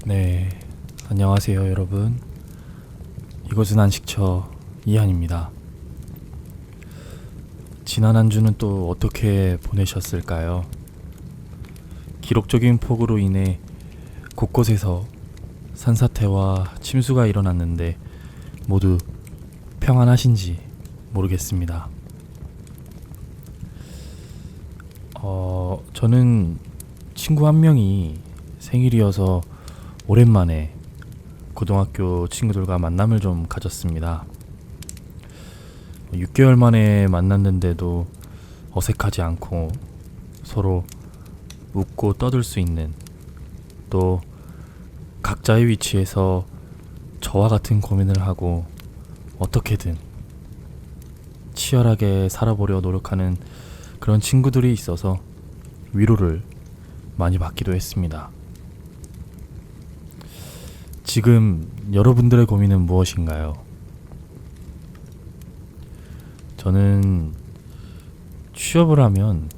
네, 안녕하세요 여러분. 이곳은 안식처 이한입니다. 지난 한 주는 또 어떻게 보내셨을까요? 기록적인 폭우로 인해 곳곳에서 산사태와 침수가 일어났는데 모두 평안하신지 모르겠습니다. 저는 친구 한 명이 생일이어서 오랜만에 고등학교 친구들과 만남을 좀 가졌습니다. 6개월 만에 만났는데도 어색하지 않고 서로 웃고 떠들 수 있는, 또 각자의 위치에서 저와 같은 고민을 하고 어떻게든 치열하게 살아보려 노력하는 그런 친구들이 있어서 위로를 많이 받기도 했습니다. 지금 여러분들의 고민은 무엇인가요? 저는 취업을 하면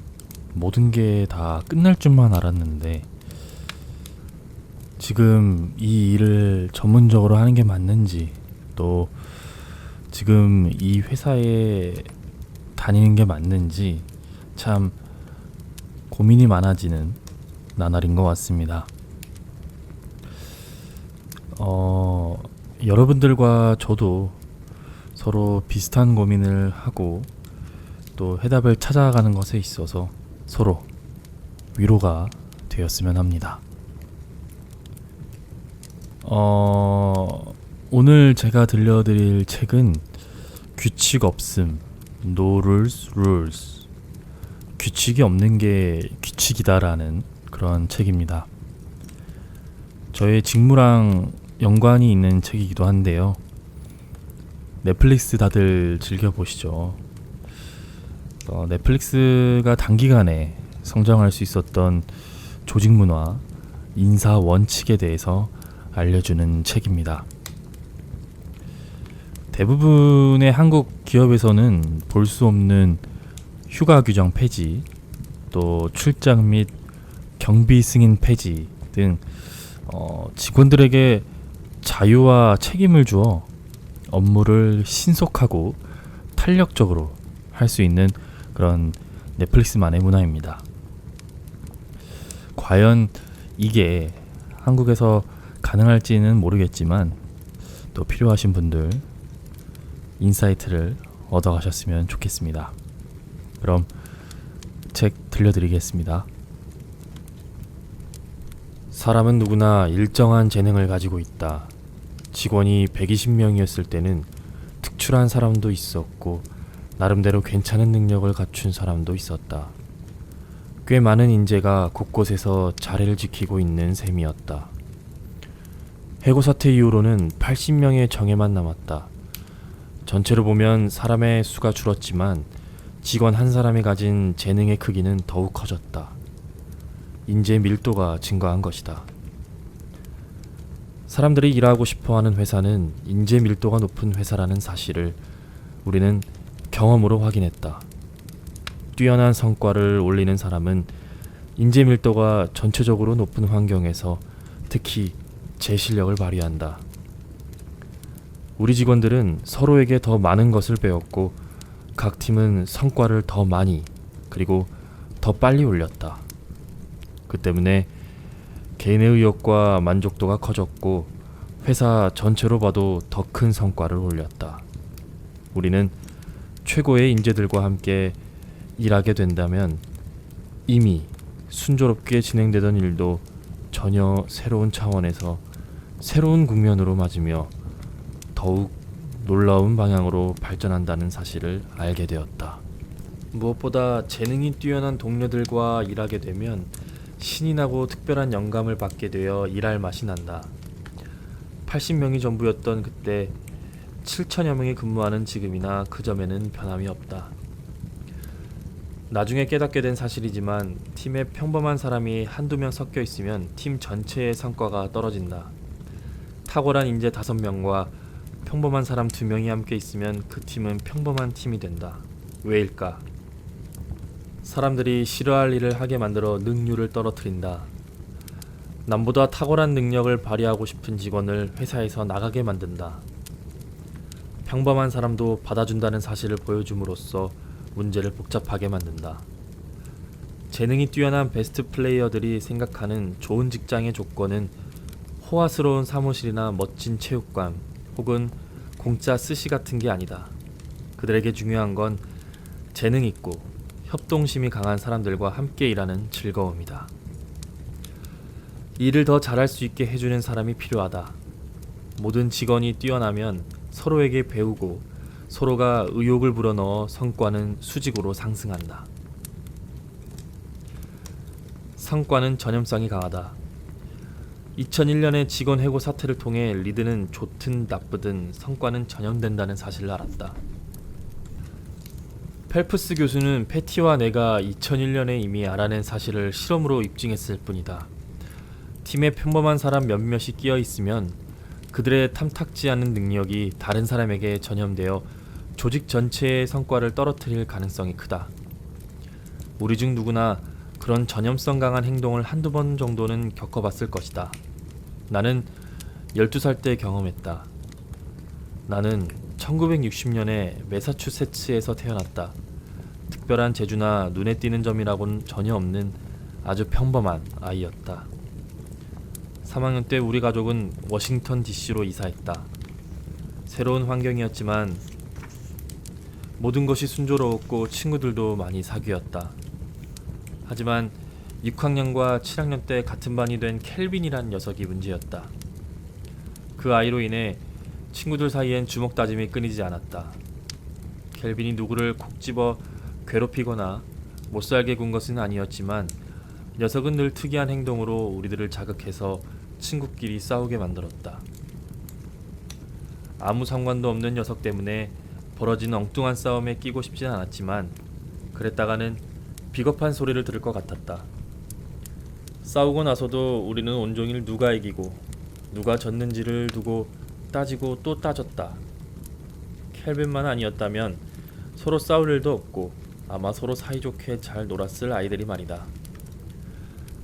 모든 게 다 끝날 줄만 알았는데 지금 이 일을 전문적으로 하는 게 맞는지, 또 지금 이 회사에 다니는 게 맞는지 참 고민이 많아지는 나날인 것 같습니다. 여러분들과 저도 서로 비슷한 고민을 하고 또 해답을 찾아가는 것에 있어서 서로 위로가 되었으면 합니다. 오늘 제가 들려드릴 책은 규칙 없음, No Rules Rules, 규칙이 없는 게 규칙이다라는 그런 책입니다. 저의 직무랑 연관이 있는 책이기도 한데요. 넷플릭스 다들 즐겨보시죠. 넷플릭스가 단기간에 성장할 수 있었던 조직 문화, 인사 원칙에 대해서 알려주는 책입니다. 대부분의 한국 기업에서는 볼 수 없는 휴가 규정 폐지, 또 출장 및 경비 승인 폐지 등 직원들에게 자유와 책임을 주어 업무를 신속하고 탄력적으로 할 수 있는 그런 넷플릭스만의 문화입니다. 과연 이게 한국에서 가능할지는 모르겠지만 또 필요하신 분들 인사이트를 얻어가셨으면 좋겠습니다. 그럼 책 들려드리겠습니다. 사람은 누구나 일정한 재능을 가지고 있다. 직원이 120명이었을 때는 특출한 사람도 있었고 나름대로 괜찮은 능력을 갖춘 사람도 있었다. 꽤 많은 인재가 곳곳에서 자리를 지키고 있는 셈이었다. 해고 사태 이후로는 80명의 정예만 남았다. 전체로 보면 사람의 수가 줄었지만 직원 한 사람이 가진 재능의 크기는 더욱 커졌다. 인재 밀도가 증가한 것이다. 사람들이 일하고 싶어하는 회사는 인재 밀도가 높은 회사라는 사실을 우리는 경험으로 확인했다. 뛰어난 성과를 올리는 사람은 인재 밀도가 전체적으로 높은 환경에서 특히 제 실력을 발휘한다. 우리 직원들은 서로에게 더 많은 것을 배웠고 각 팀은 성과를 더 많이 그리고 더 빨리 올렸다. 그 때문에 개인의 의욕과 만족도가 커졌고 회사 전체로 봐도 더 큰 성과를 올렸다. 우리는 최고의 인재들과 함께 일하게 된다면 이미 순조롭게 진행되던 일도 전혀 새로운 차원에서 새로운 국면으로 맞으며 더욱 놀라운 방향으로 발전한다는 사실을 알게 되었다. 무엇보다 재능이 뛰어난 동료들과 일하게 되면 신이 나고 특별한 영감을 받게 되어 일할 맛이 난다. 80명이 전부였던 그때 7천여 명이 근무하는 지금이나 그 점에는 변함이 없다. 나중에 깨닫게 된 사실이지만 팀에 평범한 사람이 한두 명 섞여 있으면 팀 전체의 성과가 떨어진다. 탁월한 인재 5명과 평범한 사람 2명이 함께 있으면 그 팀은 평범한 팀이 된다. 왜일까? 사람들이 싫어할 일을 하게 만들어 능률을 떨어뜨린다. 남보다 탁월한 능력을 발휘하고 싶은 직원을 회사에서 나가게 만든다. 평범한 사람도 받아준다는 사실을 보여줌으로써 문제를 복잡하게 만든다. 재능이 뛰어난 베스트 플레이어들이 생각하는 좋은 직장의 조건은 호화스러운 사무실이나 멋진 체육관 혹은 공짜 스시 같은 게 아니다. 그들에게 중요한 건 재능 있고 협동심이 강한 사람들과 함께 일하는 즐거움이다. 일을 더 잘할 수 있게 해주는 사람이 필요하다. 모든 직원이 뛰어나면 서로에게 배우고 서로가 의욕을 불어넣어 성과는 수직으로 상승한다. 성과는 전염성이 강하다. 2001년의 직원 해고 사태를 통해 리드는 좋든 나쁘든 성과는 전염된다는 사실을 알았다. 펠프스 교수는 패티와 내가 2001년에 이미 알아낸 사실을 실험으로 입증했을 뿐이다. 팀에 평범한 사람 몇몇이 끼어 있으면 그들의 탐탁지 않은 능력이 다른 사람에게 전염되어 조직 전체의 성과를 떨어뜨릴 가능성이 크다. 우리 중 누구나 그런 전염성 강한 행동을 한두 번 정도는 겪어봤을 것이다. 나는 12살 때 경험했다. 나는 1960년에 매사추세츠에서 태어났다. 특별한 재주나 눈에 띄는 점이라고는 전혀 없는 아주 평범한 아이였다. 3학년 때 우리 가족은 워싱턴 DC로 이사했다. 새로운 환경이었지만 모든 것이 순조로웠고 친구들도 많이 사귀었다. 하지만 6학년과 7학년 때 같은 반이 된 켈빈이란 녀석이 문제였다. 그 아이로 인해 친구들 사이엔 주먹 다짐이 끊이지 않았다. 켈빈이 누구를 콕 집어 괴롭히거나 못살게 군 것은 아니었지만 녀석은 늘 특이한 행동으로 우리들을 자극해서 친구끼리 싸우게 만들었다. 아무 상관도 없는 녀석 때문에 벌어진 엉뚱한 싸움에 끼고 싶진 않았지만 그랬다가는 비겁한 소리를 들을 것 같았다. 싸우고 나서도 우리는 온종일 누가 이기고 누가 졌는지를 두고 따지고 또 따졌다. 켈빈만 아니었다면 서로 싸울 일도 없고 아마 서로 사이좋게 잘 놀았을 아이들이 말이다.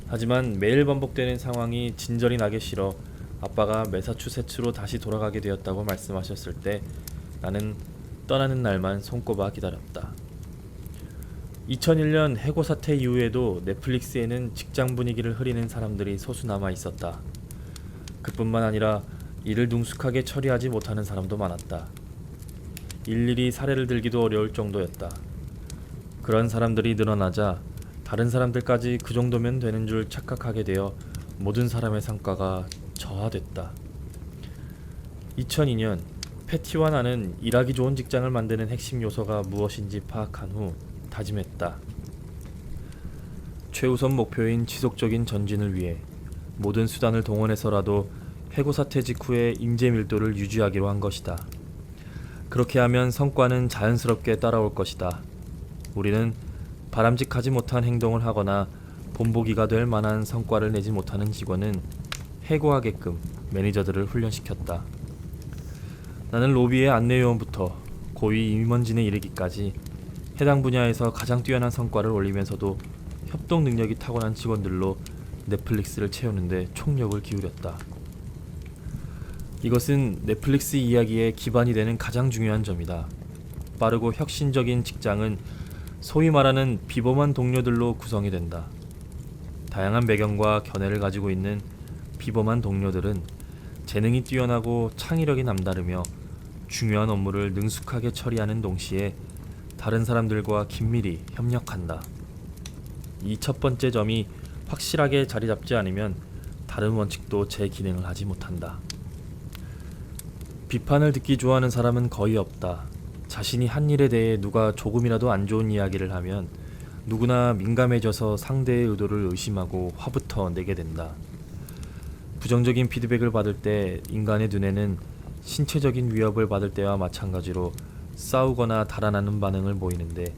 하지만 매일 반복되는 상황이 진절이 나기 싫어 아빠가 매사추세츠로 다시 돌아가게 되었다고 말씀하셨을 때 나는 떠나는 날만 손꼽아 기다렸다. 2001년 해고 사태 이후에도 넷플릭스에는 직장 분위기를 흐리는 사람들이 소수 남아 있었다. 그뿐만 아니라 일을 능숙하게 처리하지 못하는 사람도 많았다. 일일이 사례를 들기도 어려울 정도였다. 그런 사람들이 늘어나자 다른 사람들까지 그 정도면 되는 줄 착각하게 되어 모든 사람의 성과가 저하됐다. 2002년 패티와 나는 일하기 좋은 직장을 만드는 핵심 요소가 무엇인지 파악한 후 다짐했다. 최우선 목표인 지속적인 전진을 위해 모든 수단을 동원해서라도 해고 사태 직후의 인재 밀도를 유지하기로 한 것이다. 그렇게 하면 성과는 자연스럽게 따라올 것이다. 우리는 바람직하지 못한 행동을 하거나 본보기가 될 만한 성과를 내지 못하는 직원은 해고하게끔 매니저들을 훈련시켰다. 나는 로비의 안내요원부터 고위 임원진에 이르기까지 해당 분야에서 가장 뛰어난 성과를 올리면서도 협동 능력이 타고난 직원들로 넷플릭스를 채우는데 총력을 기울였다. 이것은 넷플릭스 이야기의 기반이 되는 가장 중요한 점이다. 빠르고 혁신적인 직장은 소위 말하는 비범한 동료들로 구성이 된다. 다양한 배경과 견해를 가지고 있는 비범한 동료들은 재능이 뛰어나고 창의력이 남다르며 중요한 업무를 능숙하게 처리하는 동시에 다른 사람들과 긴밀히 협력한다. 이 첫 번째 점이 확실하게 자리 잡지 않으면 다른 원칙도 제 기능을 하지 못한다. 비판을 듣기 좋아하는 사람은 거의 없다. 자신이 한 일에 대해 누가 조금이라도 안 좋은 이야기를 하면 누구나 민감해져서 상대의 의도를 의심하고 화부터 내게 된다. 부정적인 피드백을 받을 때 인간의 눈에는 신체적인 위협을 받을 때와 마찬가지로 싸우거나 달아나는 반응을 보이는데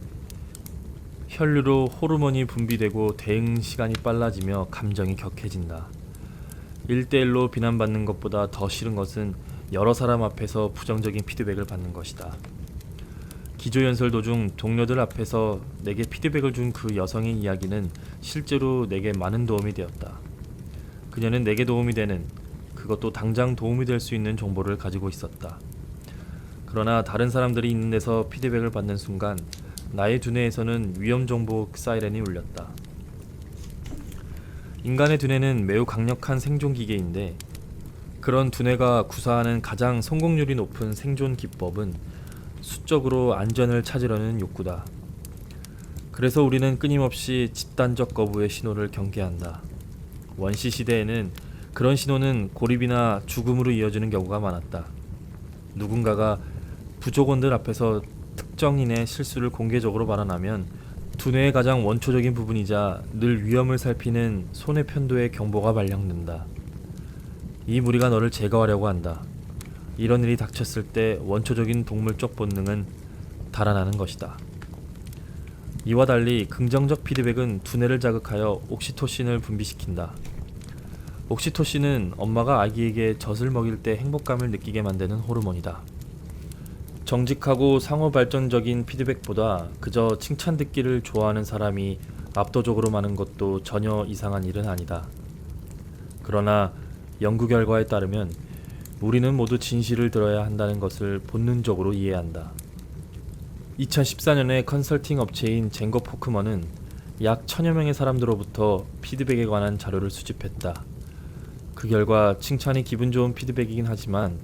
혈류로 호르몬이 분비되고 대응 시간이 빨라지며 감정이 격해진다. 1대1로 비난받는 것보다 더 싫은 것은 여러 사람 앞에서 부정적인 피드백을 받는 것이다. 기조연설 도중 동료들 앞에서 내게 피드백을 준 그 여성의 이야기는 실제로 내게 많은 도움이 되었다. 그녀는 내게 도움이 되는, 그것도 당장 도움이 될 수 있는 정보를 가지고 있었다. 그러나 다른 사람들이 있는 데서 피드백을 받는 순간 나의 두뇌에서는 위험 정보 사이렌이 울렸다. 인간의 두뇌는 매우 강력한 생존 기계인데, 그런 두뇌가 구사하는 가장 성공률이 높은 생존 기법은 수적으로 안전을 찾으려는 욕구다. 그래서 우리는 끊임없이 집단적 거부의 신호를 경계한다. 원시 시대에는 그런 신호는 고립이나 죽음으로 이어지는 경우가 많았다. 누군가가 부족원들 앞에서 특정인의 실수를 공개적으로 발언하면 두뇌의 가장 원초적인 부분이자 늘 위험을 살피는 손해 편도의 경보가 발령된다. 이 무리가 너를 제거하려고 한다. 이런 일이 닥쳤을 때 원초적인 동물적 본능은 달아나는 것이다. 이와 달리 긍정적 피드백은 두뇌를 자극하여 옥시토신을 분비시킨다. 옥시토신은 엄마가 아기에게 젖을 먹일 때 행복감을 느끼게 만드는 호르몬이다. 정직하고 상호 발전적인 피드백보다 그저 칭찬 듣기를 좋아하는 사람이 압도적으로 많은 것도 전혀 이상한 일은 아니다. 그러나 연구 결과에 따르면 우리는 모두 진실을 들어야 한다는 것을 본능적으로 이해한다. 2014년에 컨설팅 업체인 젠거 포크먼은 약 1000여 명의 사람들로부터 피드백에 관한 자료를 수집했다. 그 결과 칭찬이 기분 좋은 피드백이긴 하지만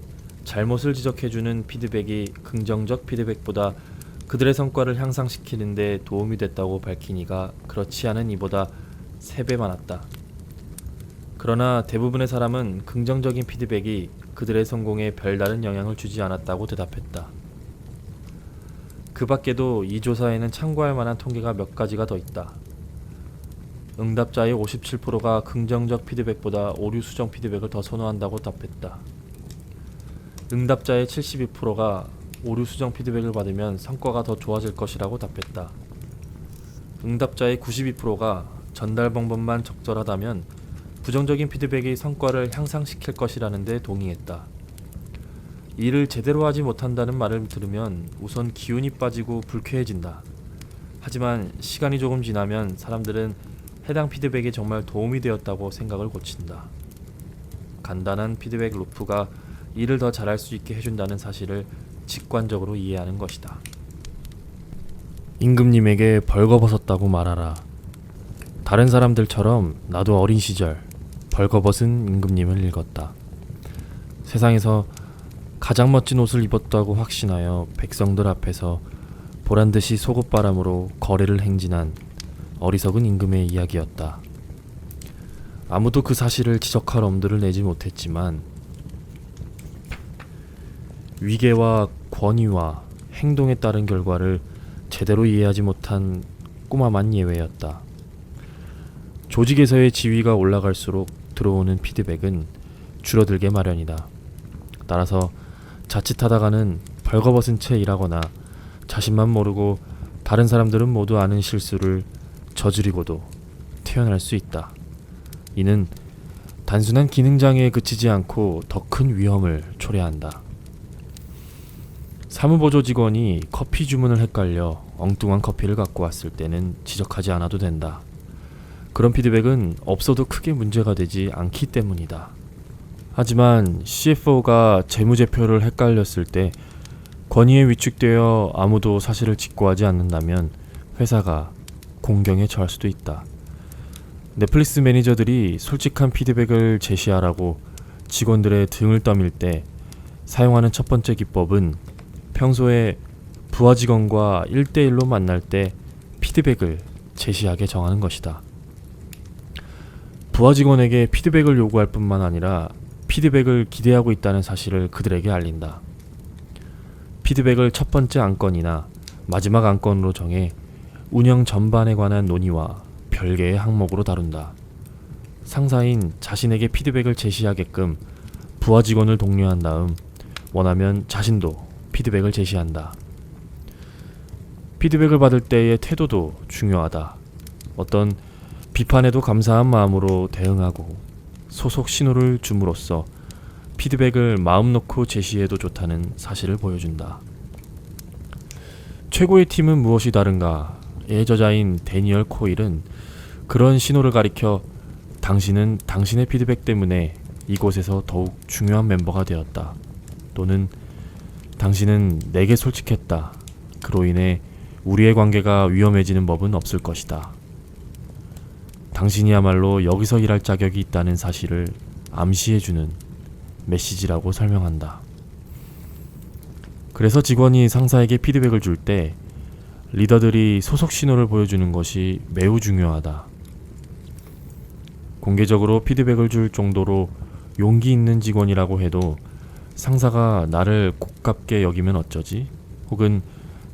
잘못을 지적해주는 피드백이 긍정적 피드백보다 그들의 성과를 향상시키는 데 도움이 됐다고 밝히니가 그렇지 않은 이보다 3배 많았다. 그러나 대부분의 사람은 긍정적인 피드백이 그들의 성공에 별다른 영향을 주지 않았다고 대답했다. 그 밖에도 이 조사에는 참고할 만한 통계가 몇 가지가 더 있다. 응답자의 57%가 긍정적 피드백보다 오류 수정 피드백을 더 선호한다고 답했다. 응답자의 72%가 오류 수정 피드백을 받으면 성과가 더 좋아질 것이라고 답했다. 응답자의 92%가 전달 방법만 적절하다면 부정적인 피드백이 성과를 향상시킬 것이라는 데 동의했다. 일을 제대로 하지 못한다는 말을 들으면 우선 기운이 빠지고 불쾌해진다. 하지만 시간이 조금 지나면 사람들은 해당 피드백이 정말 도움이 되었다고 생각을 고친다. 간단한 피드백 루프가 일을 더 잘할 수 있게 해준다는 사실을 직관적으로 이해하는 것이다. 임금님에게 벌거벗었다고 말하라. 다른 사람들처럼 나도 어린 시절 벌거벗은 임금님을 읽었다. 세상에서 가장 멋진 옷을 입었다고 확신하여 백성들 앞에서 보란듯이 속옷바람으로 거리를 행진한 어리석은 임금의 이야기였다. 아무도 그 사실을 지적할 엄두를 내지 못했지만 위계와 권위와 행동에 따른 결과를 제대로 이해하지 못한 꼬마만 예외였다. 조직에서의 지위가 올라갈수록 들어오는 피드백은 줄어들게 마련이다. 따라서 자칫하다가는 벌거벗은 채 일하거나 자신만 모르고 다른 사람들은 모두 아는 실수를 저지르고도 태어날 수 있다. 이는 단순한 기능장애에 그치지 않고 더 큰 위험을 초래한다. 사무보조 직원이 커피 주문을 헷갈려 엉뚱한 커피를 갖고 왔을 때는 지적하지 않아도 된다. 그런 피드백은 없어도 크게 문제가 되지 않기 때문이다. 하지만 CFO가 재무제표를 헷갈렸을 때 권위에 위축되어 아무도 사실을 직고하지 않는다면 회사가 공경에 처할 수도 있다. 넷플릭스 매니저들이 솔직한 피드백을 제시하라고 직원들의 등을 떠밀 때 사용하는 첫 번째 기법은 평소에 부하 직원과 1대1로 만날 때 피드백을 제시하게 정하는 것이다. 부하 직원에게 피드백을 요구할 뿐만 아니라 피드백을 기대하고 있다는 사실을 그들에게 알린다. 피드백을 첫 번째 안건이나 마지막 안건으로 정해 운영 전반에 관한 논의와 별개의 항목으로 다룬다. 상사인 자신에게 피드백을 제시하게끔 부하 직원을 독려한 다음 원하면 자신도 피드백을 제시한다. 피드백을 받을 때의 태도도 중요하다. 어떤 비판에도 감사한 마음으로 대응하고 소속 신호를 줌으로써 피드백을 마음 놓고 제시해도 좋다는 사실을 보여준다. 최고의 팀은 무엇이 다른가? 의 저자인 데니얼 코일은 그런 신호를 가리켜 당신은 당신의 피드백 때문에 이곳에서 더욱 중요한 멤버가 되었다. 또는 당신은 내게 솔직했다. 그로 인해 우리의 관계가 위험해지는 법은 없을 것이다. 당신이야말로 여기서 일할 자격이 있다는 사실을 암시해주는 메시지라고 설명한다. 그래서 직원이 상사에게 피드백을 줄 때 리더들이 소속 신호를 보여주는 것이 매우 중요하다. 공개적으로 피드백을 줄 정도로 용기 있는 직원이라고 해도 상사가 나를 고깝게 여기면 어쩌지? 혹은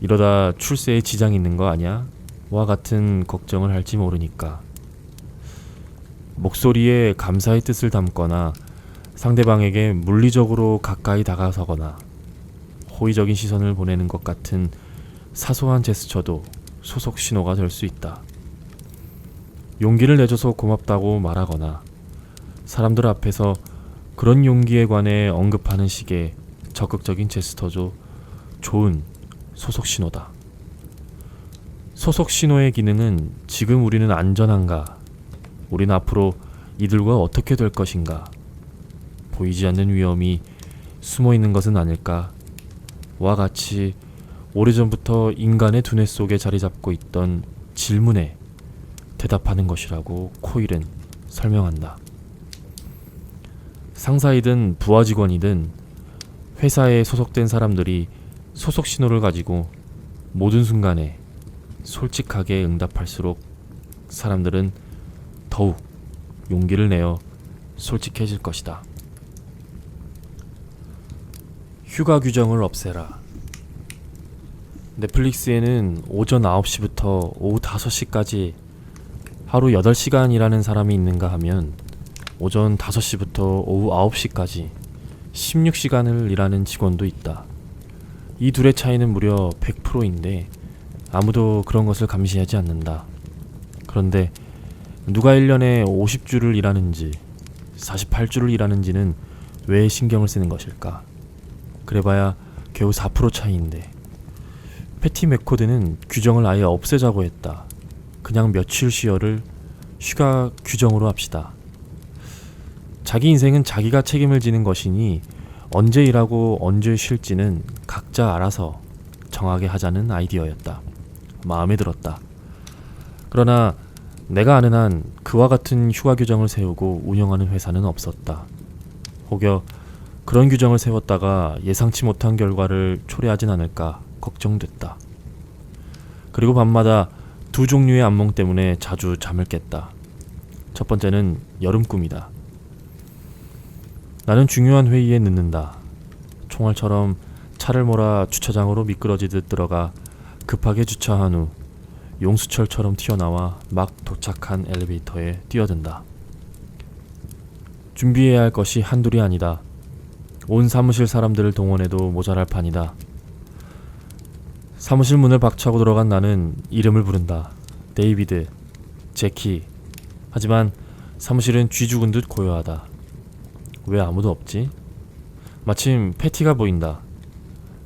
이러다 출세에 지장이 있는 거 아냐? 와 같은 걱정을 할지 모르니까. 목소리에 감사의 뜻을 담거나 상대방에게 물리적으로 가까이 다가서거나 호의적인 시선을 보내는 것 같은 사소한 제스처도 소속 신호가 될 수 있다. 용기를 내줘서 고맙다고 말하거나 사람들 앞에서 그런 용기에 관해 언급하는 식의 적극적인 제스처도 좋은 소속 신호다. 소속 신호의 기능은 지금 우리는 안전한가? 우리는 앞으로 이들과 어떻게 될 것인가? 보이지 않는 위험이 숨어 있는 것은 아닐까? 와 같이 오래전부터 인간의 두뇌 속에 자리 잡고 있던 질문에 대답하는 것이라고 코일은 설명한다. 상사이든 부하 직원이든 회사에 소속된 사람들이 소속 신호를 가지고 모든 순간에 솔직하게 응답할수록 사람들은 더욱 용기를 내어 솔직해질 것이다. 휴가 규정을 없애라. 넷플릭스에는 오전 9시부터 오후 5시까지 하루 8시간 일하는 사람이 있는가 하면 오전 5시부터 오후 9시까지 16시간을 일하는 직원도 있다. 이 둘의 차이는 무려 100%인데 아무도 그런 것을 감시하지 않는다. 그런데 누가 1년에 50주를 일하는지 48주를 일하는지는 왜 신경을 쓰는 것일까? 그래봐야 겨우 4% 차이인데. 패티 맥코드는 규정을 아예 없애자고 했다. 그냥 며칠 쉬어를 휴가 규정으로 합시다. 자기 인생은 자기가 책임을 지는 것이니 언제 일하고 언제 쉴지는 각자 알아서 정하게 하자는 아이디어였다. 마음에 들었다. 그러나 내가 아는 한 그와 같은 휴가 규정을 세우고 운영하는 회사는 없었다. 혹여 그런 규정을 세웠다가 예상치 못한 결과를 초래하진 않을까 걱정됐다. 그리고 밤마다 두 종류의 악몽 때문에 자주 잠을 깼다. 첫 번째는 여름 꿈이다. 나는 중요한 회의에 늦는다. 총알처럼 차를 몰아 주차장으로 미끄러지듯 들어가 급하게 주차한 후 용수철처럼 튀어나와 막 도착한 엘리베이터에 뛰어든다. 준비해야 할 것이 한둘이 아니다. 온 사무실 사람들을 동원해도 모자랄 판이다. 사무실 문을 박차고 들어간 나는 이름을 부른다. 데이비드, 제키. 하지만 사무실은 쥐 죽은 듯 고요하다. 왜 아무도 없지? 마침 패티가 보인다.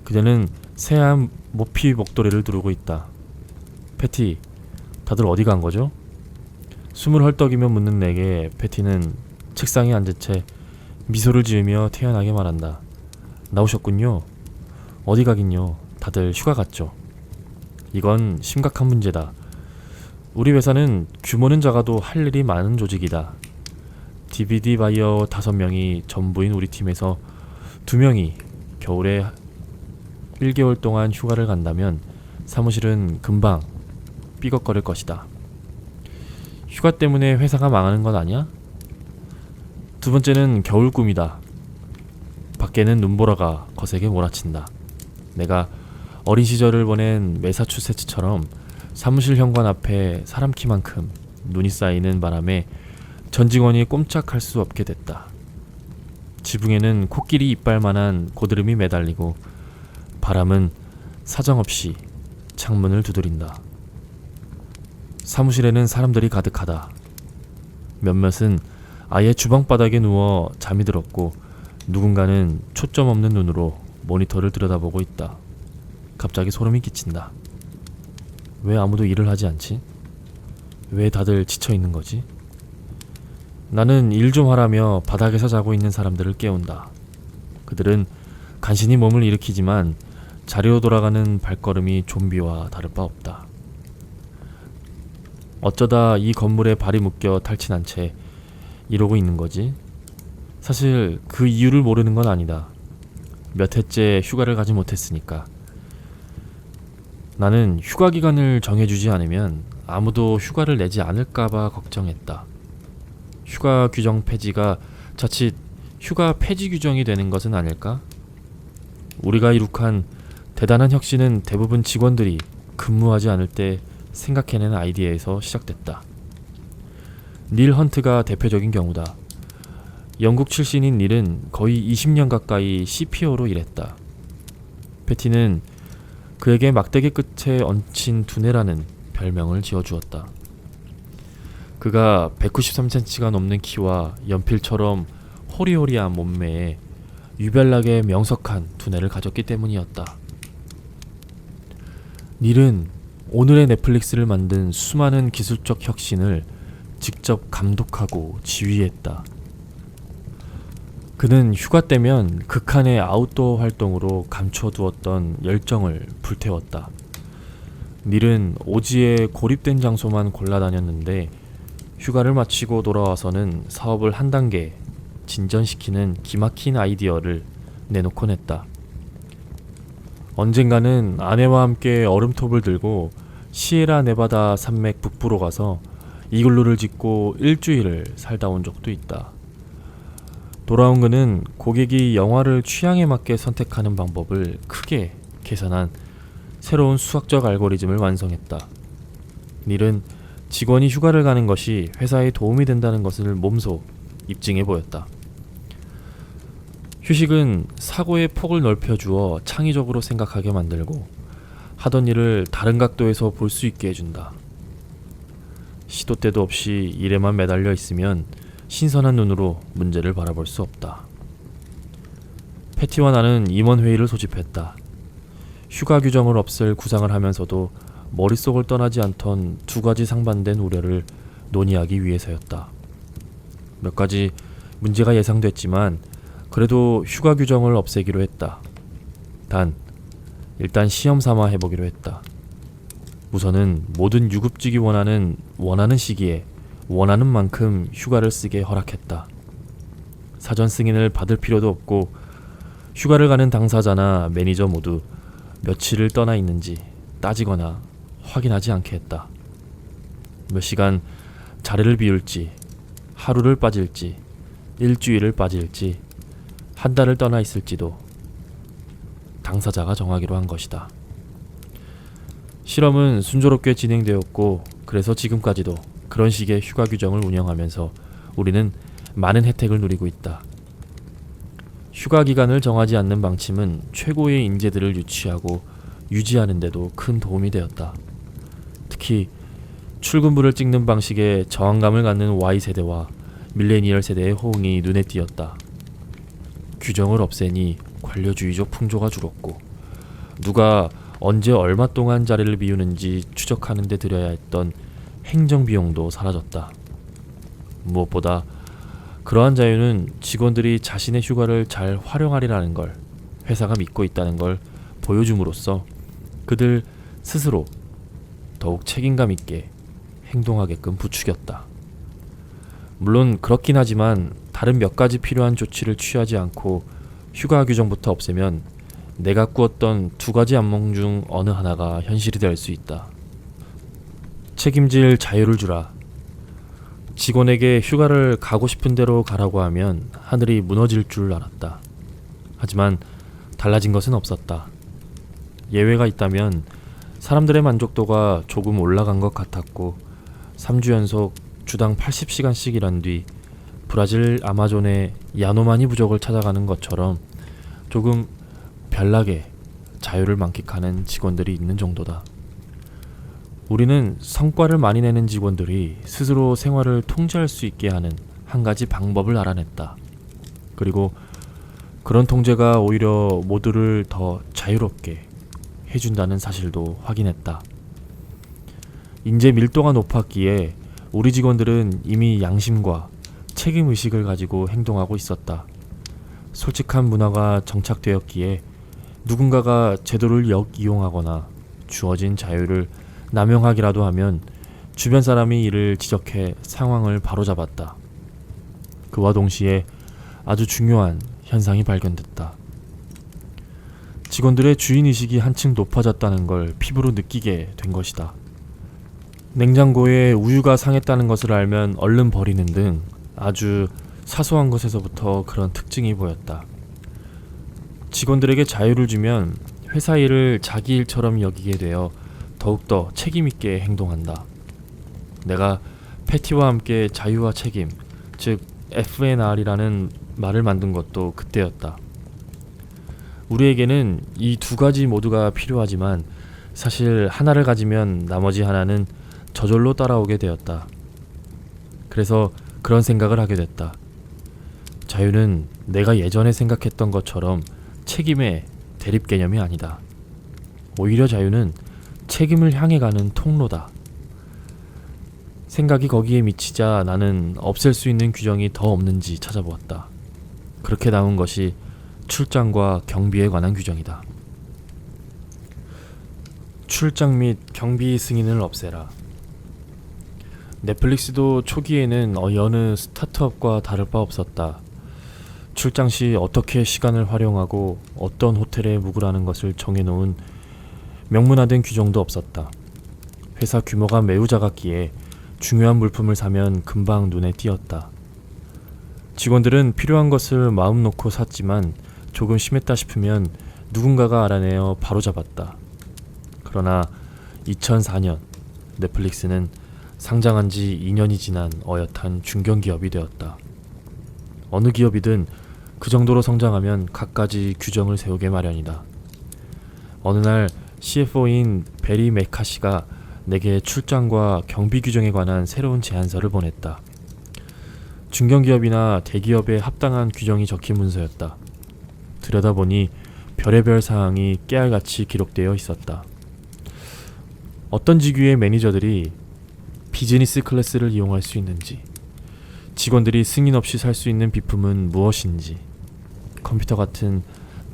그녀는 새하얀 모피 목도리를 두르고 있다. 패티, 다들 어디 간 거죠? 숨을 헐떡이며 묻는 내게 패티는 책상에 앉은 채 미소를 지으며 태연하게 말한다. 나오셨군요. 어디 가긴요. 다들 휴가 갔죠. 이건 심각한 문제다. 우리 회사는 규모는 작아도 할 일이 많은 조직이다. DVD 바이어 5명이 전부인 우리 팀에서 2명이 겨울에 1개월 동안 휴가를 간다면 사무실은 금방 삐걱거릴 것이다. 휴가 때문에 회사가 망하는 건 아니야? 두 번째는 겨울 꿈이다. 밖에는 눈보라가 거세게 몰아친다. 내가 어린 시절을 보낸 매사추세츠처럼 사무실 현관 앞에 사람 키만큼 눈이 쌓이는 바람에 전 직원이 꼼짝할 수 없게 됐다. 지붕에는 코끼리 이빨만한 고드름이 매달리고 바람은 사정없이 창문을 두드린다. 사무실에는 사람들이 가득하다. 몇몇은 아예 주방 바닥에 누워 잠이 들었고 누군가는 초점 없는 눈으로 모니터를 들여다보고 있다. 갑자기 소름이 끼친다. 왜 아무도 일을 하지 않지? 왜 다들 지쳐 있는 거지? 나는 일 좀 하라며 바닥에서 자고 있는 사람들을 깨운다. 그들은 간신히 몸을 일으키지만 자리로 돌아가는 발걸음이 좀비와 다를 바 없다. 어쩌다 이 건물에 발이 묶여 탈진한 채 이러고 있는 거지? 사실 그 이유를 모르는 건 아니다. 몇 해째 휴가를 가지 못했으니까. 나는 휴가 기간을 정해주지 않으면 아무도 휴가를 내지 않을까봐 걱정했다. 휴가 규정 폐지가 자칫 휴가 폐지 규정이 되는 것은 아닐까? 우리가 이룩한 대단한 혁신은 대부분 직원들이 근무하지 않을 때 생각해낸 아이디어에서 시작됐다. 닐 헌트가 대표적인 경우다. 영국 출신인 닐은 거의 20년 가까이 CPO로 일했다. 패티는 그에게 막대기 끝에 얹힌 두뇌라는 별명을 지어주었다. 그가 193cm가 넘는 키와 연필처럼 호리호리한 몸매에 유별나게 명석한 두뇌를 가졌기 때문이었다. 닐은 오늘의 넷플릭스를 만든 수많은 기술적 혁신을 직접 감독하고 지휘했다. 그는 휴가 때면 극한의 아웃도어 활동으로 감춰두었던 열정을 불태웠다. 닐은 오지에 고립된 장소만 골라다녔는데 휴가를 마치고 돌아와서는 사업을 한 단계 진전시키는 기막힌 아이디어를 내놓곤 했다. 언젠가는 아내와 함께 얼음톱을 들고 시에라 네바다 산맥 북부로 가서 이글루를 짓고 일주일을 살다 온 적도 있다. 돌아온 그는 고객이 영화를 취향에 맞게 선택하는 방법을 크게 계산한 새로운 수학적 알고리즘을 완성했다. 닐은 직원이 휴가를 가는 것이 회사에 도움이 된다는 것을 몸소 입증해 보였다. 휴식은 사고의 폭을 넓혀주어 창의적으로 생각하게 만들고 하던 일을 다른 각도에서 볼 수 있게 해준다. 시도 때도 없이 일에만 매달려 있으면 신선한 눈으로 문제를 바라볼 수 없다. 패티와 나는 임원회의를 소집했다. 휴가 규정을 없앨 구상을 하면서도 머릿속을 떠나지 않던 두 가지 상반된 우려를 논의하기 위해서였다. 몇 가지 문제가 예상됐지만 그래도 휴가 규정을 없애기로 했다. 단, 일단 시험 삼아 해보기로 했다. 우선은 모든 유급직이 원하는 시기에 원하는 만큼 휴가를 쓰게 허락했다. 사전 승인을 받을 필요도 없고 휴가를 가는 당사자나 매니저 모두 며칠을 떠나 있는지 따지거나 확인하지 않게 했다. 몇 시간 자리를 비울지, 하루를 빠질지, 일주일을 빠질지, 한 달을 떠나 있을지도 당사자가 정하기로 한 것이다. 실험은 순조롭게 진행되었고 그래서 지금까지도 그런 식의 휴가 규정을 운영하면서 우리는 많은 혜택을 누리고 있다. 휴가 기간을 정하지 않는 방침은 최고의 인재들을 유치하고 유지하는 데도 큰 도움이 되었다. 특히 출근부를 찍는 방식에 저항감을 갖는 Y세대와 밀레니얼 세대의 호응이 눈에 띄었다. 규정을 없애니 관료주의적 풍조가 줄었고 누가 언제 얼마 동안 자리를 비우는지 추적하는 데 들여야 했던 행정비용도 사라졌다. 무엇보다 그러한 자유는 직원들이 자신의 휴가를 잘 활용하리라는 걸 회사가 믿고 있다는 걸 보여줌으로써 그들 스스로 더욱 책임감 있게 행동하게끔 부추겼다. 물론 그렇긴 하지만 다른 몇 가지 필요한 조치를 취하지 않고 휴가 규정부터 없애면 내가 꾸었던 두 가지 안목 중 어느 하나가 현실이 될 수 있다. 책임질 자유를 주라. 직원에게 휴가를 가고 싶은 대로 가라고 하면 하늘이 무너질 줄 알았다. 하지만 달라진 것은 없었다. 예외가 있다면 사람들의 만족도가 조금 올라간 것 같았고 3주 연속 주당 80시간씩 일한 뒤 브라질 아마존의 야노마니 부족을 찾아가는 것처럼 조금 별나게 자유를 만끽하는 직원들이 있는 정도다. 우리는 성과를 많이 내는 직원들이 스스로 생활을 통제할 수 있게 하는 한 가지 방법을 알아냈다. 그리고 그런 통제가 오히려 모두를 더 자유롭게 해준다는 사실도 확인했다. 인재 밀도가 높았기에 우리 직원들은 이미 양심과 책임의식을 가지고 행동하고 있었다. 솔직한 문화가 정착되었기에 누군가가 제도를 역이용하거나 주어진 자유를 남용하기라도 하면 주변 사람이 이를 지적해 상황을 바로잡았다. 그와 동시에 아주 중요한 현상이 발견됐다. 직원들의 주인의식이 한층 높아졌다는 걸 피부로 느끼게 된 것이다. 냉장고에 우유가 상했다는 것을 알면 얼른 버리는 등 아주 사소한 것에서부터 그런 특징이 보였다. 직원들에게 자유를 주면 회사 일을 자기 일처럼 여기게 되어 더욱더 책임있게 행동한다. 내가 패티와 함께 자유와 책임, 즉 FNR이라는 말을 만든 것도 그때였다. 우리에게는 이 두 가지 모두가 필요하지만 사실 하나를 가지면 나머지 하나는 저절로 따라오게 되었다. 그래서 그런 생각을 하게 됐다. 자유는 내가 예전에 생각했던 것처럼 책임의 대립 개념이 아니다. 오히려 자유는 책임을 향해 가는 통로다. 생각이 거기에 미치자 나는 없앨 수 있는 규정이 더 없는지 찾아보았다. 그렇게 나온 것이 출장과 경비에 관한 규정이다. 출장 및 경비 승인을 없애라. 넷플릭스도 초기에는 여느 스타트업과 다를 바 없었다. 출장 시 어떻게 시간을 활용하고 어떤 호텔에 묵으라는 것을 정해놓은 명문화된 규정도 없었다. 회사 규모가 매우 작았기에 중요한 물품을 사면 금방 눈에 띄었다. 직원들은 필요한 것을 마음 놓고 샀지만 조금 심했다 싶으면 누군가가 알아내어 바로잡았다. 그러나 2004년 넷플릭스는 상장한 지 2년이 지난 어엿한 중견기업이 되었다. 어느 기업이든 그 정도로 성장하면 갖가지 규정을 세우게 마련이다. 어느 날 CFO인 베리 메카시가 내게 출장과 경비 규정에 관한 새로운 제안서를 보냈다. 중견기업이나 대기업에 합당한 규정이 적힌 문서였다. 들여다보니 별의별 사항이 깨알같이 기록되어 있었다. 어떤 직위의 매니저들이 비즈니스 클래스를 이용할 수 있는지, 직원들이 승인 없이 살 수 있는 비품은 무엇인지, 컴퓨터 같은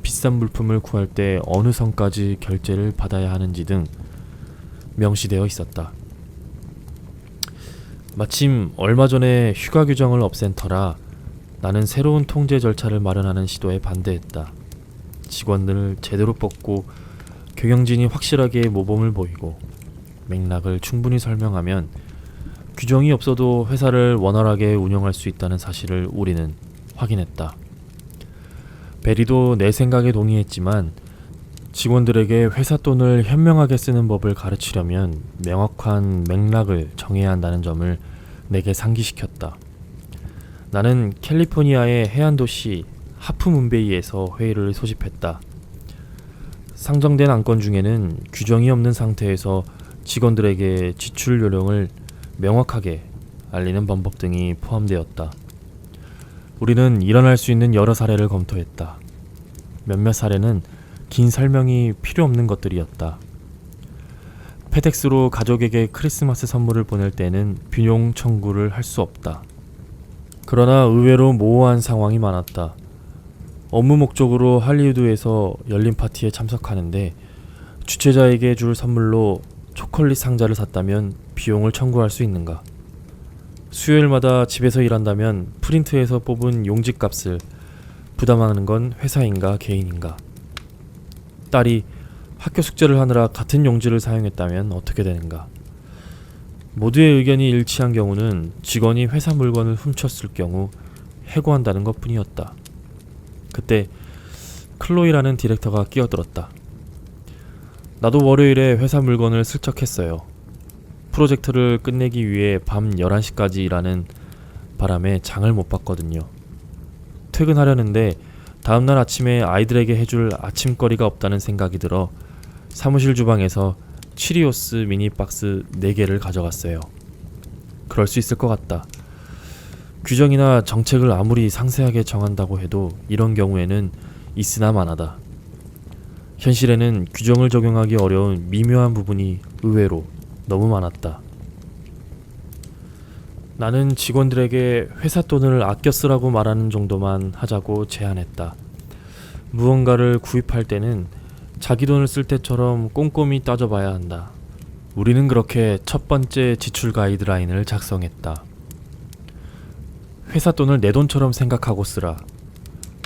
비싼 물품을 구할 때 어느 선까지 결제를 받아야 하는지 등 명시되어 있었다. 마침 얼마 전에 휴가 규정을 없앤 터라 나는 새로운 통제 절차를 마련하는 시도에 반대했다. 직원들을 제대로 뽑고 경영진이 확실하게 모범을 보이고 맥락을 충분히 설명하면 규정이 없어도 회사를 원활하게 운영할 수 있다는 사실을 우리는 확인했다. 베리도 내 생각에 동의했지만 직원들에게 회사 돈을 현명하게 쓰는 법을 가르치려면 명확한 맥락을 정해야 한다는 점을 내게 상기시켰다. 나는 캘리포니아의 해안도시 하프문베이에서 회의를 소집했다. 상정된 안건 중에는 규정이 없는 상태에서 직원들에게 지출 요령을 명확하게 알리는 방법 등이 포함되었다. 우리는 일어날 수 있는 여러 사례를 검토했다. 몇몇 사례는 긴 설명이 필요 없는 것들이었다. 페덱스로 가족에게 크리스마스 선물을 보낼 때는 비용 청구를 할 수 없다. 그러나 의외로 모호한 상황이 많았다. 업무 목적으로 할리우드에서 열린 파티에 참석하는데 주최자에게 줄 선물로 초콜릿 상자를 샀다면 비용을 청구할 수 있는가? 수요일마다 집에서 일한다면 프린트에서 뽑은 용지값을 부담하는 건 회사인가 개인인가? 딸이 학교 숙제를 하느라 같은 용지를 사용했다면 어떻게 되는가? 모두의 의견이 일치한 경우는 직원이 회사 물건을 훔쳤을 경우 해고한다는 것 뿐이었다. 그때 클로이라는 디렉터가 끼어들었다. 나도 월요일에 회사 물건을 슬쩍 했어요. 프로젝트를 끝내기 위해 밤 11시까지 일하는 바람에 장을 못 봤거든요. 퇴근하려는데 다음날 아침에 아이들에게 해줄 아침거리가 없다는 생각이 들어 사무실 주방에서 치리오스 미니 박스 4개를 가져갔어요. 그럴 수 있을 것 같다. 규정이나 정책을 아무리 상세하게 정한다고 해도 이런 경우에는 있으나 마나다. 현실에는 규정을 적용하기 어려운 미묘한 부분이 의외로 너무 많았다. 나는 직원들에게 회사 돈을 아껴 쓰라고 말하는 정도만 하자고 제안했다. 무언가를 구입할 때는 자기 돈을 쓸 때처럼 꼼꼼히 따져봐야 한다. 우리는 그렇게 첫 번째 지출 가이드라인을 작성했다. 회사 돈을 내 돈처럼 생각하고 쓰라.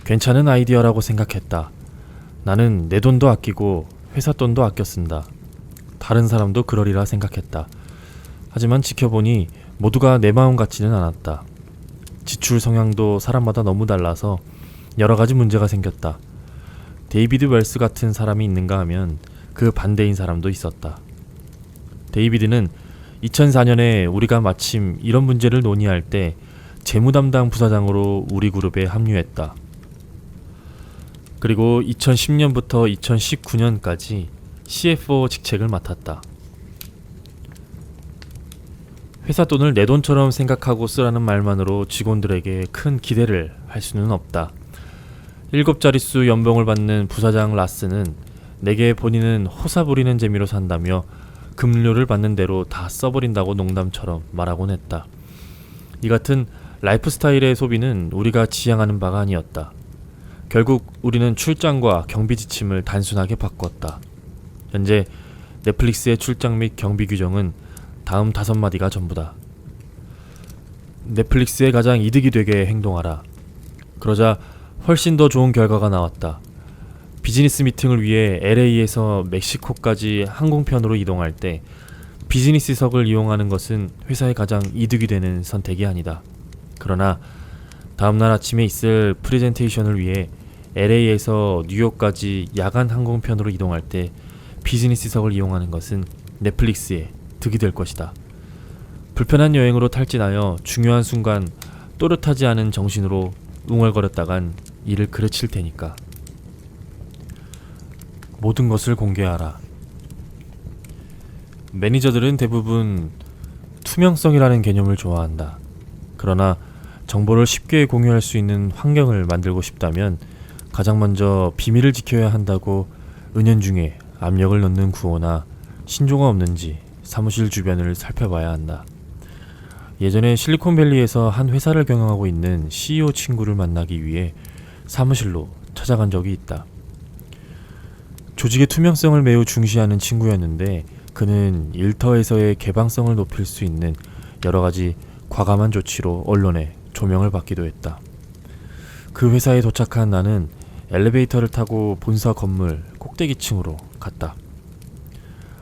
괜찮은 아이디어라고 생각했다. 나는 내 돈도 아끼고 회사 돈도 아껴 쓴다. 다른 사람도 그러리라 생각했다. 하지만 지켜보니 모두가 내 마음 같지는 않았다. 지출 성향도 사람마다 너무 달라서 여러 가지 문제가 생겼다. 데이비드 웰스 같은 사람이 있는가 하면 그 반대인 사람도 있었다. 데이비드는 2004년에 우리가 마침 이런 문제를 논의할 때 재무 담당 부사장으로 우리 그룹에 합류했다. 그리고 2010년부터 2019년까지 CFO 직책을 맡았다. 회사 돈을 내 돈처럼 생각하고 쓰라는 말만으로 직원들에게 큰 기대를 할 수는 없다. 7자릿수 연봉을 받는 부사장 라스는 내게 본인은 호사 부리는 재미로 산다며 급료를 받는 대로 다 써버린다고 농담처럼 말하곤 했다. 이 같은 라이프 스타일의 소비는 우리가 지향하는 바가 아니었다. 결국 우리는 출장과 경비 지침을 단순하게 바꿨다. 현재 넷플릭스의 출장 및 경비 규정은 다음 5마디가 전부다. 넷플릭스에 가장 이득이 되게 행동하라. 그러자 훨씬 더 좋은 결과가 나왔다. 비즈니스 미팅을 위해 LA에서 멕시코까지 항공편으로 이동할 때 비즈니스석을 이용하는 것은 회사에 가장 이득이 되는 선택이 아니다. 그러나 다음날 아침에 있을 프레젠테이션을 위해 LA에서 뉴욕까지 야간 항공편으로 이동할 때 비즈니스석을 이용하는 것은 넷플릭스에 득이 될 것이다. 불편한 여행으로 탈진하여 중요한 순간 또렷하지 않은 정신으로 웅얼거렸다간 이를 그르칠 테니까. 모든 것을 공개하라. 매니저들은 대부분 투명성이라는 개념을 좋아한다. 그러나 정보를 쉽게 공유할 수 있는 환경을 만들고 싶다면 가장 먼저 비밀을 지켜야 한다고 은연중에 압력을 넣는 구호나 신조가 없는지 사무실 주변을 살펴봐야 한다. 예전에 실리콘밸리에서 한 회사를 경영하고 있는 CEO 친구를 만나기 위해 사무실로 찾아간 적이 있다. 조직의 투명성을 매우 중시하는 친구였는데 그는 일터에서의 개방성을 높일 수 있는 여러 가지 과감한 조치로 언론에 조명을 받기도 했다. 그 회사에 도착한 나는 엘리베이터를 타고 본사 건물 꼭대기층으로 갔다.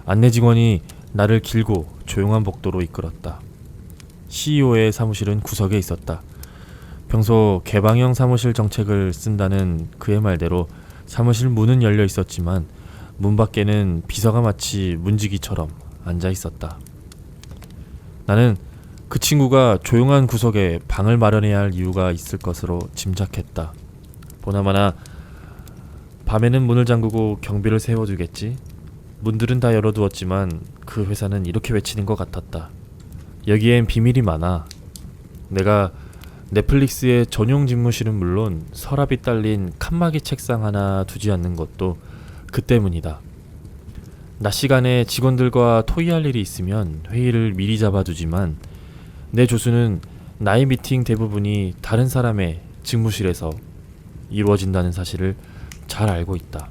안내 직원이 나를 길고 조용한 복도로 이끌었다. CEO의 사무실은 구석에 있었다. 평소 개방형 사무실 정책을 쓴다는 그의 말대로 사무실 문은 열려 있었지만 문 밖에는 비서가 마치 문지기처럼 앉아 있었다. 나는 그 친구가 조용한 구석에 방을 마련해야 할 이유가 있을 것으로 짐작했다. 보나마나 밤에는 문을 잠그고 경비를 세워두겠지. 문들은 다 열어두었지만 그 회사는 이렇게 외치는 것 같았다. 여기엔 비밀이 많아. 내가 넷플릭스의 전용 집무실은 물론 서랍이 딸린 칸막이 책상 하나 두지 않는 것도 그 때문이다. 낮 시간에 직원들과 토의할 일이 있으면 회의를 미리 잡아두지만 내 조수는 나의 미팅 대부분이 다른 사람의 직무실에서 이루어진다는 사실을 잘 알고 있다.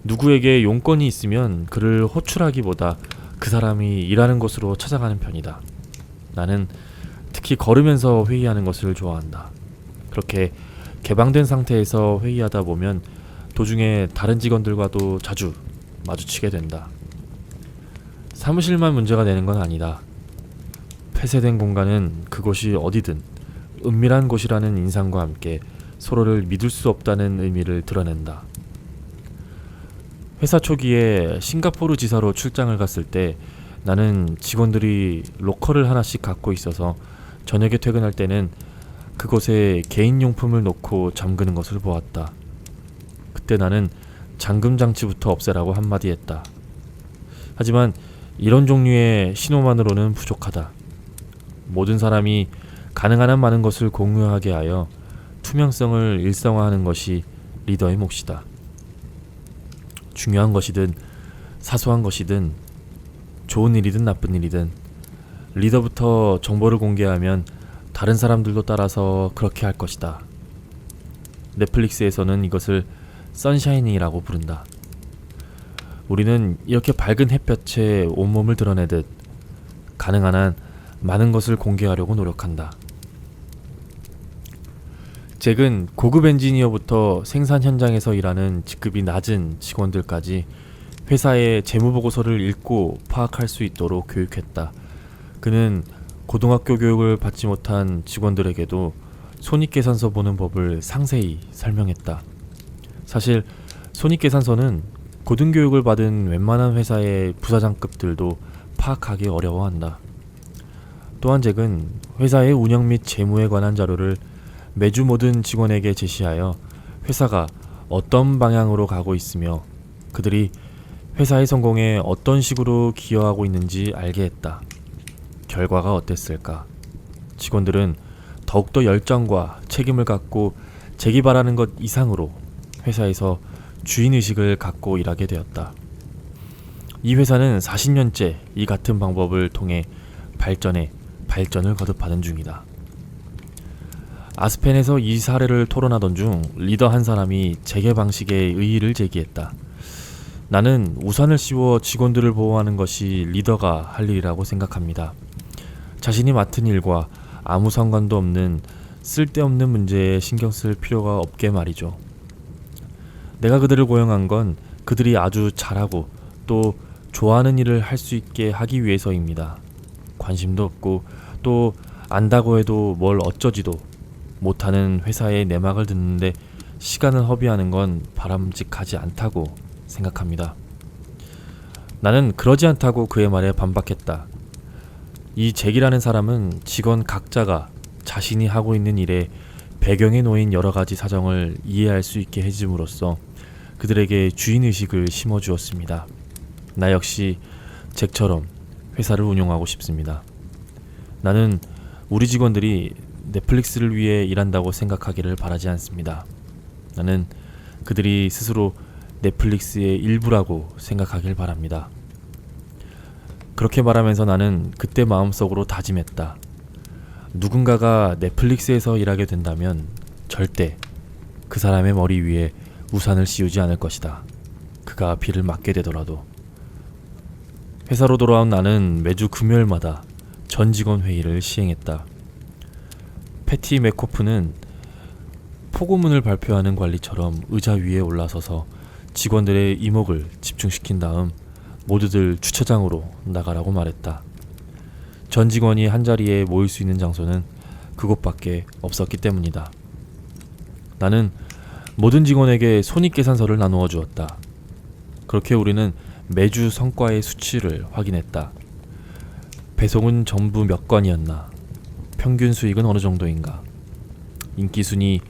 누구에게 용건이 있으면 그를 호출하기보다 그 사람이 일하는 곳으로 찾아가는 편이다. 나는 특히 걸으면서 회의하는 것을 좋아한다. 그렇게 개방된 상태에서 회의하다 보면 도중에 다른 직원들과도 자주 마주치게 된다. 사무실만 문제가 되는 건 아니다. 폐쇄된 공간은 그곳이 어디든 은밀한 곳이라는 인상과 함께 서로를 믿을 수 없다는 의미를 드러낸다. 회사 초기에 싱가포르 지사로 출장을 갔을 때 나는 직원들이 로커를 하나씩 갖고 있어서 저녁에 퇴근할 때는 그곳에 개인용품을 놓고 잠그는 것을 보았다. 그때 나는 잠금 장치부터 없애라고 한마디 했다. 하지만 이런 종류의 신호만으로는 부족하다. 모든 사람이 가능한 한 많은 것을 공유하게 하여 투명성을 일상화하는 것이 리더의 몫이다. 중요한 것이든 사소한 것이든 좋은 일이든 나쁜 일이든 리더부터 정보를 공개하면 다른 사람들도 따라서 그렇게 할 것이다. 넷플릭스에서는 이것을 선샤이닝이라고 부른다. 우리는 이렇게 밝은 햇볕에 온몸을 드러내듯 가능한 한 많은 것을 공개하려고 노력한다. 잭은 고급 엔지니어부터 생산 현장에서 일하는 직급이 낮은 직원들까지 회사의 재무보고서를 읽고 파악할 수 있도록 교육했다. 그는 고등학교 교육을 받지 못한 직원들에게도 손익계산서 보는 법을 상세히 설명했다. 사실 손익계산서는 고등교육을 받은 웬만한 회사의 부사장급들도 파악하기 어려워한다. 또한 잭은 회사의 운영 및 재무에 관한 자료를 매주 모든 직원에게 제시하여 회사가 어떤 방향으로 가고 있으며 그들이 회사의 성공에 어떤 식으로 기여하고 있는지 알게 했다. 결과가 어땠을까? 직원들은 더욱더 열정과 책임을 갖고 잭이 바라는 것 이상으로 회사에서 주인의식을 갖고 일하게 되었다. 이 회사는 40년째 이 같은 방법을 통해 발전에 발전을 거듭하는 중이다. 아스펜에서 이 사례를 토론하던 중 리더 한 사람이 잭의 방식에 의의를 제기했다. 나는 우산을 씌워 직원들을 보호하는 것이 리더가 할 일이라고 생각합니다. 자신이 맡은 일과 아무 상관도 없는 쓸데없는 문제에 신경 쓸 필요가 없게 말이죠. 내가 그들을 고용한 건 그들이 아주 잘하고 또 좋아하는 일을 할 수 있게 하기 위해서입니다. 관심도 없고 또 안다고 해도 뭘 어쩌지도 못하는 회사의 내막을 듣는데 시간을 허비하는 건 바람직하지 않다고 생각합니다. 나는 그러지 않다고 그의 말에 반박했다. 이 잭이라는 사람은 직원 각자가 자신이 하고 있는 일에 배경에 놓인 여러 가지 사정을 이해할 수 있게 해줌으로써 그들에게 주인의식을 심어주었습니다. 나 역시 잭처럼 회사를 운영하고 싶습니다. 나는 우리 직원들이 넷플릭스를 위해 일한다고 생각하기를 바라지 않습니다. 나는 그들이 스스로 넷플릭스의 일부라고 생각하길 바랍니다. 그렇게 말하면서 나는 그때 마음속으로 다짐했다. 누군가가 넷플릭스에서 일하게 된다면 절대 그 사람의 머리 위에 우산을 씌우지 않을 것이다. 그가 비를 맞게 되더라도. 회사로 돌아온 나는 매주 금요일마다 전 직원 회의를 시행했다. 패티 맥코프는 포고문을 발표하는 관리처럼 의자 위에 올라서서 직원들의 이목을 집중시킨 다음 모두들 주차장으로 나가라고 말했다. 전 직원이 한자리에 모일 수 있는 장소는 그곳밖에 없었기 때문이다. 나는 모든 직원에게 손익계산서를 나누어 주었다. 그렇게 우리는 매주 성과의 수치를 확인했다. 배송은 전부 몇 건이었나? 평균 수익은 어느 정도인가? 인기 순위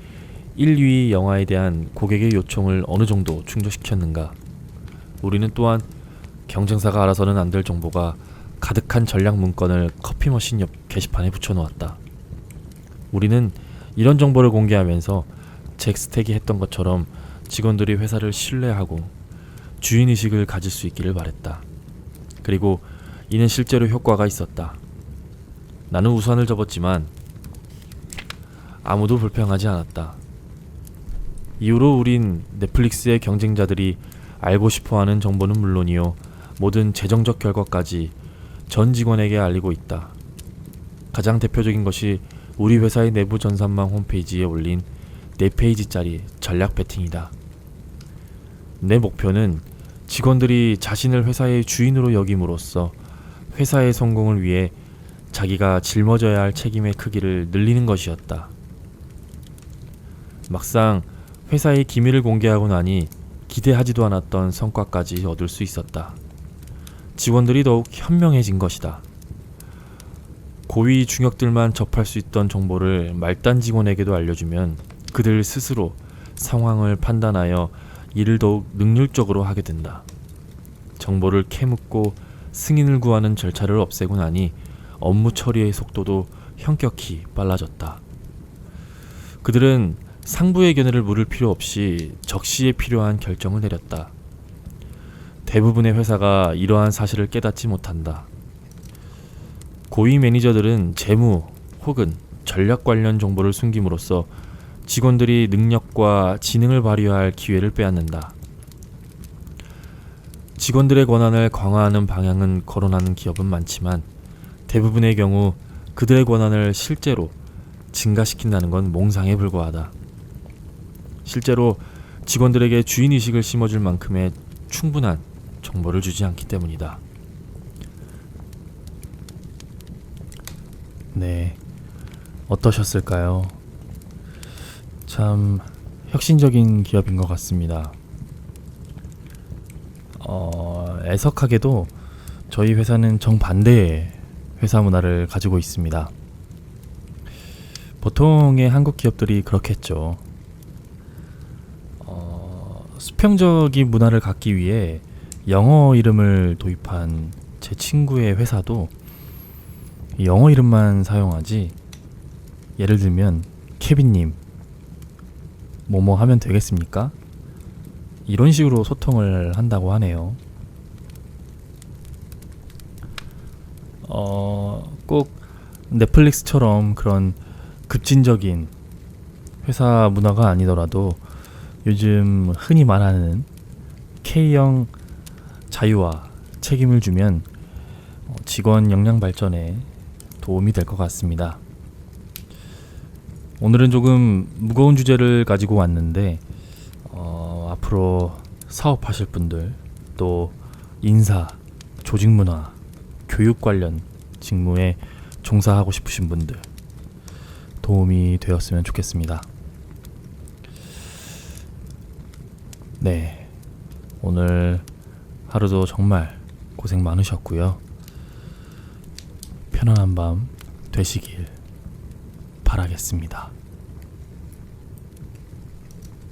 1, 2위 영화에 대한 고객의 요청을 어느 정도 충족시켰는가? 우리는 또한 경쟁사가 알아서는 안 될 정보가 가득한 전략 문건을 커피 머신 옆 게시판에 붙여놓았다. 우리는 이런 정보를 공개하면서 잭 스택이 했던 것처럼 직원들이 회사를 신뢰하고 주인의식을 가질 수 있기를 바랬다. 그리고 이는 실제로 효과가 있었다. 나는 우산을 접었지만 아무도 불평하지 않았다. 이후로 우린 넷플릭스의 경쟁자들이 알고 싶어하는 정보는 물론이요 모든 재정적 결과까지 전 직원에게 알리고 있다. 가장 대표적인 것이 우리 회사의 내부 전산망 홈페이지에 올린 4페이지짜리 전략 배팅이다. 내 목표는 직원들이 자신을 회사의 주인으로 여김으로써 회사의 성공을 위해 자기가 짊어져야 할 책임의 크기를 늘리는 것이었다. 막상 회사의 기밀을 공개하고 나니 기대하지도 않았던 성과까지 얻을 수 있었다. 직원들이 더욱 현명해진 것이다. 고위 중역들만 접할 수 있던 정보를 말단 직원에게도 알려주면 그들 스스로 상황을 판단하여 일을 더욱 능률적으로 하게 된다. 정보를 캐묻고 승인을 구하는 절차를 없애고 나니 업무 처리의 속도도 현격히 빨라졌다. 그들은 상부의 견해를 물을 필요 없이 적시에 필요한 결정을 내렸다. 대부분의 회사가 이러한 사실을 깨닫지 못한다. 고위 매니저들은 재무 혹은 전략 관련 정보를 숨김으로써 직원들이 능력과 지능을 발휘할 기회를 빼앗는다. 직원들의 권한을 강화하는 방향은 거론하는 기업은 많지만 대부분의 경우 그들의 권한을 실제로 증가시킨다는 건 몽상에 불과하다. 실제로 직원들에게 주인의식을 심어줄 만큼의 충분한 정보를 주지 않기 때문이다. 네, 어떠셨을까요? 참 혁신적인 기업인 것 같습니다. 애석하게도 저희 회사는 정반대의 회사 문화를 가지고 있습니다. 보통의 한국 기업들이 그렇겠죠. 수평적인 문화를 갖기 위해 영어 이름을 도입한 제 친구의 회사도 영어 이름만 사용하지, 예를 들면 케빈님 뭐뭐 하면 되겠습니까? 이런 식으로 소통을 한다고 하네요. 꼭 넷플릭스처럼 그런 급진적인 회사 문화가 아니더라도 요즘 흔히 말하는 K형 자유와 책임을 주면 직원 역량 발전에 도움이 될 것 같습니다. 오늘은 조금 무거운 주제를 가지고 왔는데 앞으로 사업하실 분들, 또 인사, 조직 문화, 교육 관련 직무에 종사하고 싶으신 분들 도움이 되었으면 좋겠습니다. 네, 오늘 하루도 정말 고생 많으셨고요. 편안한 밤 되시길 바라겠습니다.